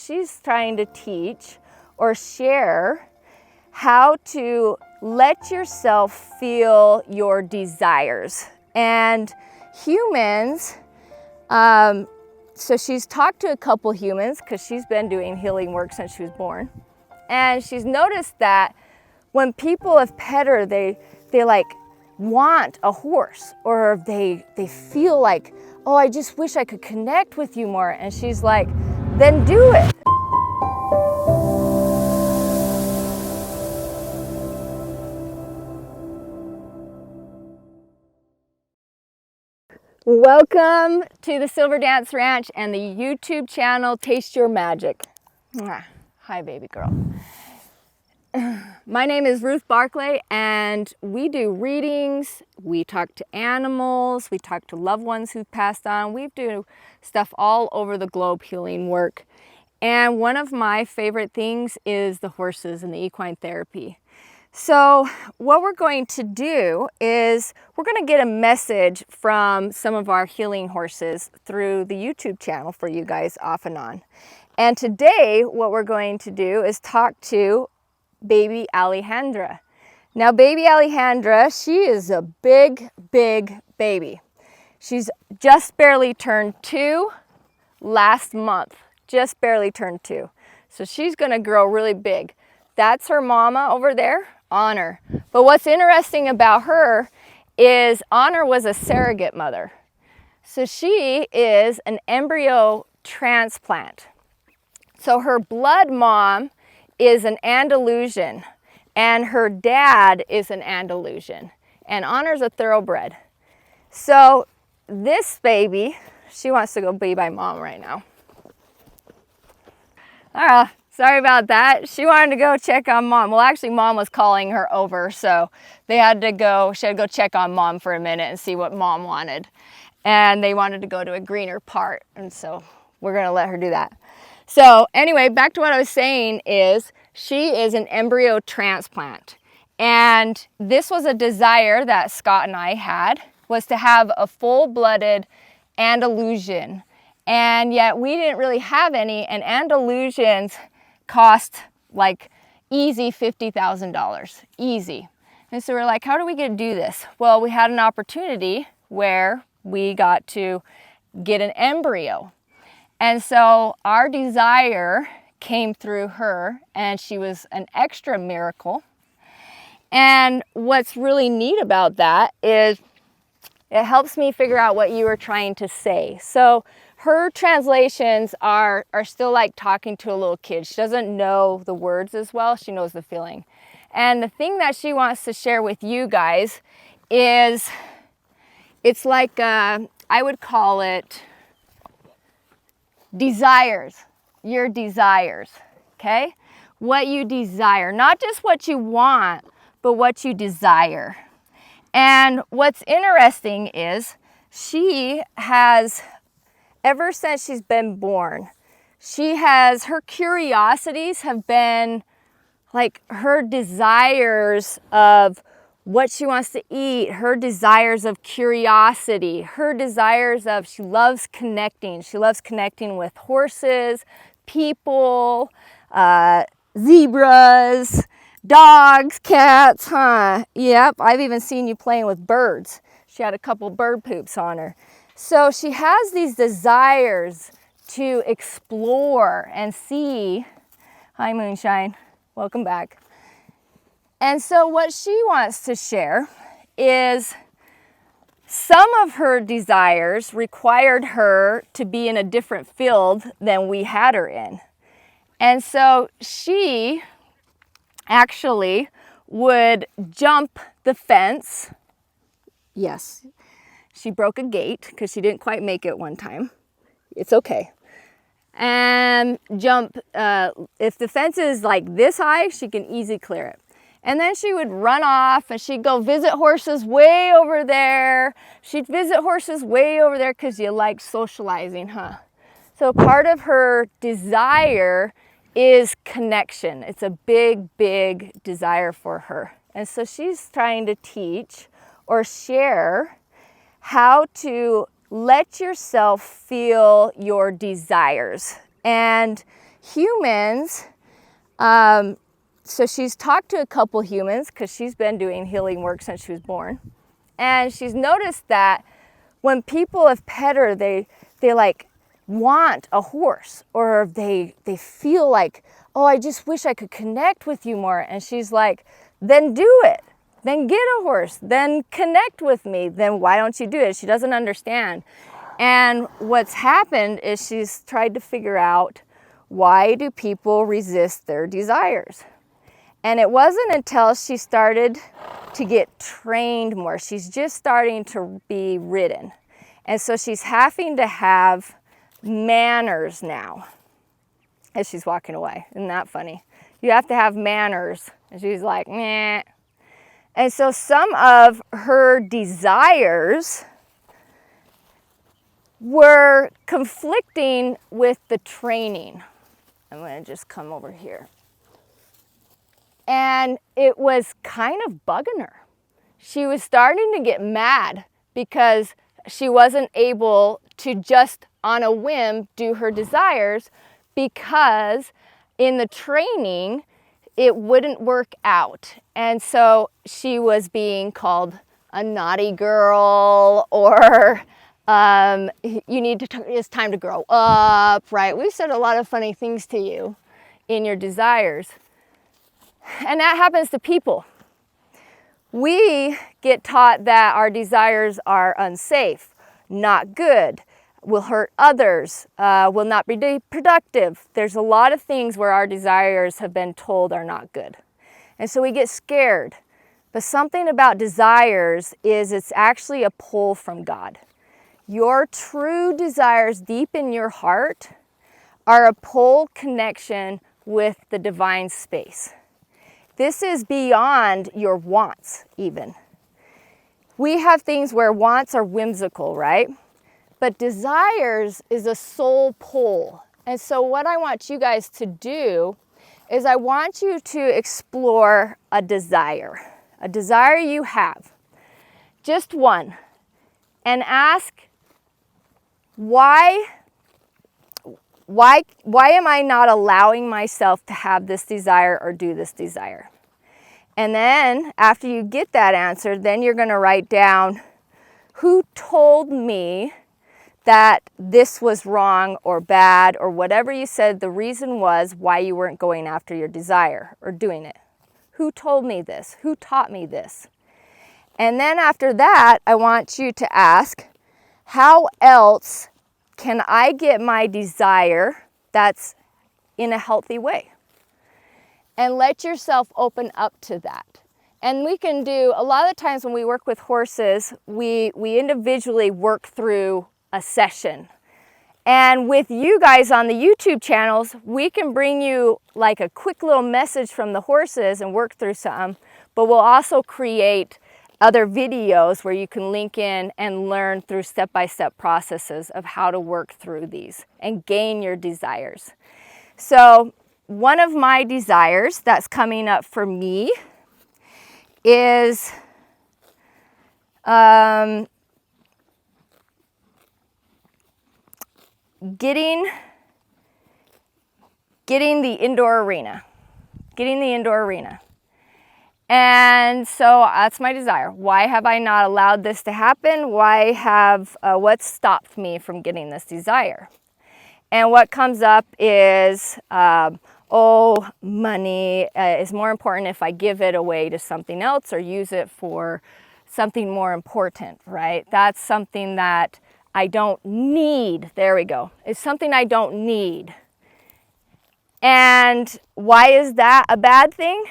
she's trying to teach or share how to let yourself feel your desires. And humans, so she's talked to a couple humans because she's been doing healing work since she was born. And she's noticed that when people have pet her, they like want a horse, or they feel like, oh, I just wish I could connect with you more. And she's like, then do it. Welcome to the Silver Dance Ranch and the YouTube channel Taste Your Magic. Hi, baby girl. My name is Ruth Barclay, and we do readings, we talk to animals, we talk to loved ones who've passed on. We do stuff all over the globe, healing work. And one of my favorite things is the horses and the equine therapy. So what we're going to do is we're going to get a message from some of our healing horses through the YouTube channel for you guys off and on. And today what we're going to do is talk to baby Alejandra. Now baby Alejandra, she is a big baby. She's just barely turned 2 last month, just barely turned 2. So she's going to grow really big. That's her mama over there, Honor. But what's interesting about her is Honor was a surrogate mother. So she is an embryo transplant. So her blood mom is an Andalusian, and her dad is an Andalusian, and Honor's a thoroughbred. So this baby, she wants to go be by mom right now. Sorry about that. She wanted to go check on mom. Well, actually mom was calling her over, so she had to go check on mom for a minute and see what mom wanted. And they wanted to go to a greener part, and so we're gonna let her do that. So anyway, back to what I was saying is she is an embryo transplant. And this was a desire that Scott and I had, was to have a full-blooded Andalusian. And yet we didn't really have any, and Andalusians cost like easy $50,000, easy. And so we're like, how do we get to do this? Well, we had an opportunity where we got to get an embryo. And so our desire came through her, and she was an extra miracle. And what's really neat about that is it helps me figure out what you were trying to say. So her translations are still like talking to a little kid. She doesn't know the words as well, she knows the feeling. And the thing that she wants to share with you guys is, it's like, I would call it desires, your desires, okay? What you desire, not just what you want, but what you desire. And what's interesting is she has, ever since she's been born, her curiosities have been like her desires of what she wants to eat, her desires of curiosity, her desires of, she loves connecting. She loves connecting with horses, people, zebras, dogs, cats, Yep, I've even seen you playing with birds. She had a couple bird poops on her. So she has these desires to explore and see. Hi, Moonshine. Welcome back. And so what she wants to share is some of her desires required her to be in a different field than we had her in. And so she actually would jump the fence. Yes, she broke a gate because she didn't quite make it one time. It's okay. And jump, if the fence is like this high, she can easily clear it. And then she would run off and she'd go visit horses way over there. She'd visit horses way over there because you like socializing, huh? So part of her desire is connection. It's a big desire for her. And so she's trying to teach or share how to let yourself feel your desires. And humans, so she's talked to a couple humans because she's been doing healing work since she was born. And she's noticed that when people have pet her, they like want a horse, or they feel like, oh, I just wish I could connect with you more. And she's like, then do it. Then get a horse. Then connect with me. Then why don't you do it? She doesn't understand. And what's happened is she's tried to figure out, why do people resist their desires? And it wasn't until she started to get trained more. She's just starting to be ridden. And so she's having to have manners now as she's walking away. Isn't that funny? You have to have manners. And she's like, meh. And so some of her desires were conflicting with the training. I'm going to just come over here. And it was kind of bugging her. She was starting to get mad because she wasn't able to just on a whim do her desires, because in the training it wouldn't work out. And so she was being called a naughty girl, or it's time to grow up, right? We've said a lot of funny things to you in your desires. And that happens to people. We get taught that our desires are unsafe, not good, will hurt others, will not be productive. There's a lot of things where our desires have been told are not good. And so we get scared. But something about desires is it's actually a pull from God. Your true desires deep in your heart are a pull connection with the divine space. This is beyond your wants even. We have things where wants are whimsical, right? But desires is a soul pull. And so what I want you guys to do is I want you to explore a desire you have, just one, and ask, why am I not allowing myself to have this desire or do this desire? And then after you get that answer, then you're going to write down, who told me that this was wrong or bad, or whatever you said the reason was why you weren't going after your desire or doing it. Who told me this? Who taught me this? And then after that, I want you to ask, how else can I get my desire that's in a healthy way? And let yourself open up to that. And we can do, a lot of times when we work with horses, we individually work through a session. And with you guys on the YouTube channels, we can bring you like a quick little message from the horses and work through some, but we'll also create other videos where you can link in and learn through step-by-step processes of how to work through these and gain your desires. So one of my desires that's coming up for me is getting the indoor arena. And so that's my desire. Why have I not allowed this to happen? What's stopped me from getting this desire? And what comes up is, money is more important if I give it away to something else or use it for something more important, right? That's something that I don't need. There we go. It's something I don't need. And why is that a bad thing?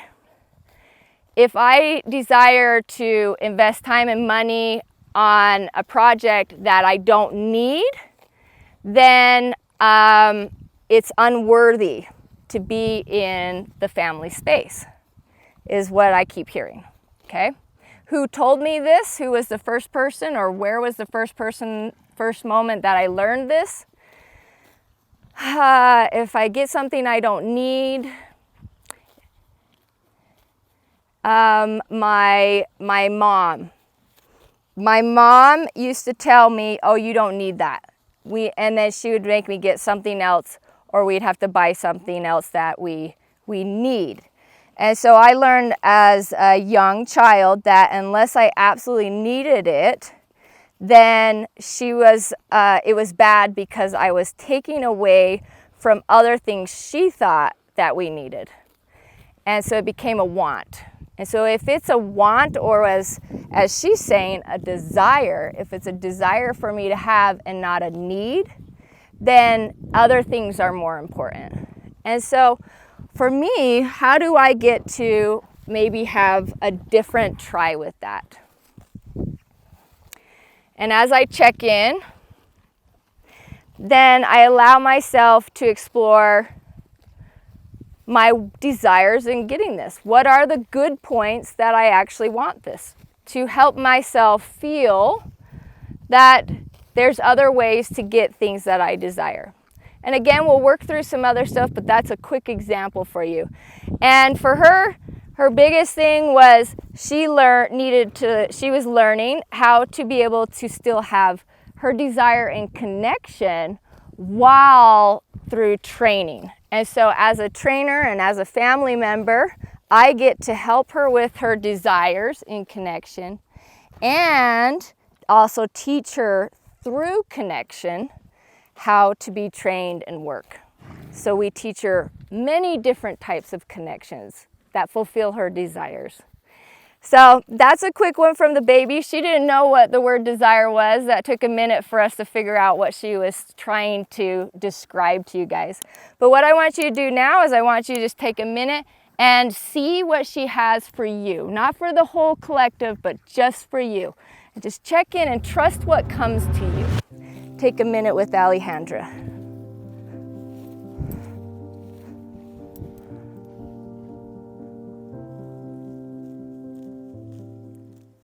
If I desire to invest time and money on a project that I don't need, then it's unworthy to be in the family space, is what I keep hearing, okay? Who told me this? Who was the first person, or where was the first moment that I learned this? If I get something I don't need, my mom used to tell me, oh, you don't need that. And then she would make me get something else or we'd have to buy something else that we need. And so I learned as a young child that unless I absolutely needed it, then it was bad because I was taking away from other things she thought that we needed. And so it became a want. And so if it's a want, or as she's saying, a desire, if it's a desire for me to have and not a need, then other things are more important. And so for me, how do I get to maybe have a different try with that? And as I check in, then I allow myself to explore my desires in getting this. What are the good points that I actually want this? To help myself feel that there's other ways to get things that I desire. And again, we'll work through some other stuff, but that's a quick example for you. And for her, her biggest thing was she was learning how to be able to still have her desire and connection while through training. And so as a trainer and as a family member, I get to help her with her desires in connection and also teach her through connection how to be trained and work. So we teach her many different types of connections that fulfill her desires. So that's a quick one from the baby. She didn't know what the word desire was. That took a minute for us to figure out what she was trying to describe to you guys. But what I want you to do now is I want you to just take a minute and see what she has for you. Not for the whole collective, but just for you. And just check in and trust what comes to you. Take a minute with Alejandra.